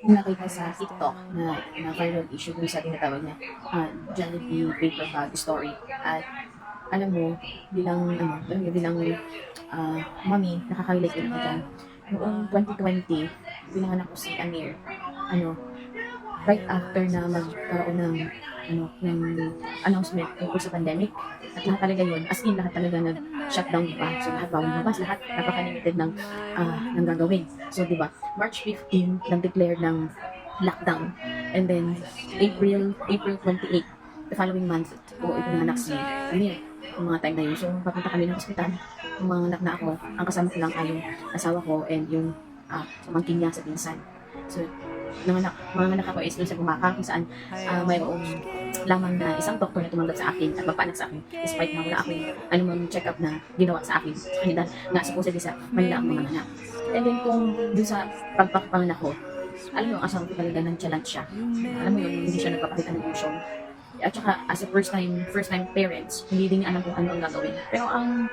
Yung nakita sa TikTok na viral issue dun sa tinatawag niya, Jollibee paper bag story. At alam mo, bilang mommy, nakaka-relate din ako diyan. Noong 2020, pinanganak ko si Amir. Ano, right after na magkaroon ng announcement tungkol sa pandemic. At lahat talaga yun, as in lahat talaga nag-shutdown, di ba? So lahat bawal lumabas, lahat napaka-limited ng gagawin. So di ba, March 15, nag-declare ng lockdown. And then, April 28, the following month, ipinanganak si Amir. Yung mga time na yun. So, papunta kami ng ospital. Yung mga anak na ako, ang kasama ko lang ay yung asawa ko and yung pamangkin niya sa pinsan. So, mga anak ako is dun sa Bumaka kung saan mayroong lamang na isang doktor na tumanggap sa akin at magpaanak sa akin despite na wala akong anumang check-up na ginawa sa akin kanila nga supposedly sa Manila ang mga anak. And then kung dun sa pagpapanganak ko, alam mo, ang asawa ko talaga ng challenge siya. Alam mo yun, hindi siya nagpapakita ng emotion. At saka, as a first time parents, hindi din niya alam kung ano ang gagawin. Pero ang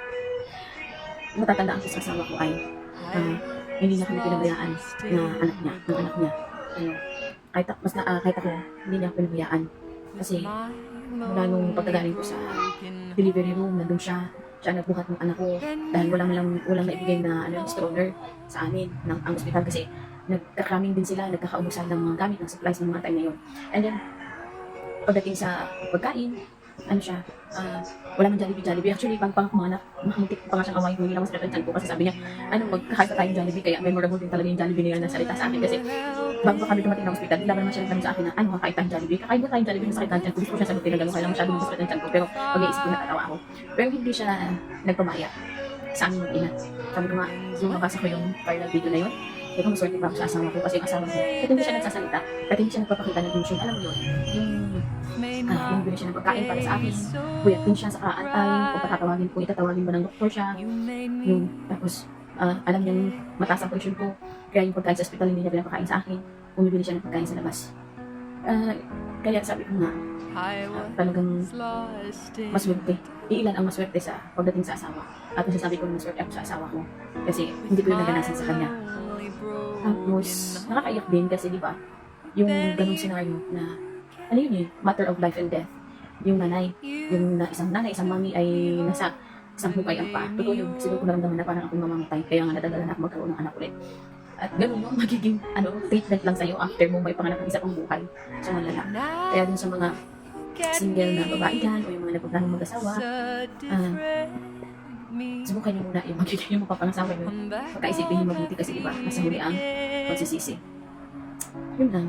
matatandaan ko sa asawa ko ay hindi niya kami pinabayaan na anak niya, ng anak niya. Ano, kahit ako, hindi niya ako pinabayaan. Kasi, mula nung pagkagaling ko sa delivery room, nandun siya nagbuhat ng anak ko dahil walang naibigay na stroller sa amin ang ospital kasi nagka-cramming din sila, nagkakaubusan ng mga gamit, ng supplies ng mga time na yun. And then, pagdating sa pagkain, wala man Jollibee. Actually, pag pangakumanak, makamuntik pa nga siyang awayin, hindi naman sa chan ko kasi sabi niya, magkakait pa tayong Jollibee, kaya memorable din talaga yung Jollibee nila na salita sa akin kasi bago pa kami dumating ng ospital, laban naman siya nagtanong sa akin na, kakait tayong Jollibee? Kakain ba tayong Jollibee? Masakit ang chan ko. Gusto ko siya sagutin na gano'n, kaya masyadong masakit ang chan ko, pero pag-iisip ko natatawa ako. Pero hindi siya nagpamaya sa aming mag-ina. Sabi ko nga, nung nabasa ko yung viral video na yun, kaya maswerte pa ako sa asawa ko kasi yung asawa ko, kahit hindi siya nagsasalita, kahit hindi siya nagpapakita ng emotion, alam mo yun, yung bibili siya ng pagkain para sa akin, buyat din siya sa kaantay, kung patatawagin ko, itatawagin ba ng doktor siya, tapos, alam niyang mataas ang presyon ko, kaya yung pagkain sa ospital hindi niya pinapakain sa akin, bumibili siya ng pagkain sa labas. Kaya sabi ko nga, talagang maswerte. Iilan ang maswerte sa pagdating sa asawa. At masasabi ko maswerte ako sa asawa ko. Kasi hindi ko yung naganasan sa kanya. Tapos, nakakaiyak din kasi di ba, yung ganung scenario na, matter of life and death. Yung nanay, isang mami ay nasa isang hukay ang paa. Totoo yung siguro ko naramdaman na parang akong mamamatay. Kaya nga nadadala na ako magkaroon ng anak ulit. At ganun yung magiging treatment lang sa'yo after mo may panganak ng isa pang buhay. So malala. Kaya dun sa mga single na babae dyan o yung mga nagpaglanong mag-asawa, subukan nyo muna yung magiging yung mapapangasawa nyo. Pagkaisipin nyo mabuti kasi diba, nasa huli ang pagsisisi. Yun lang.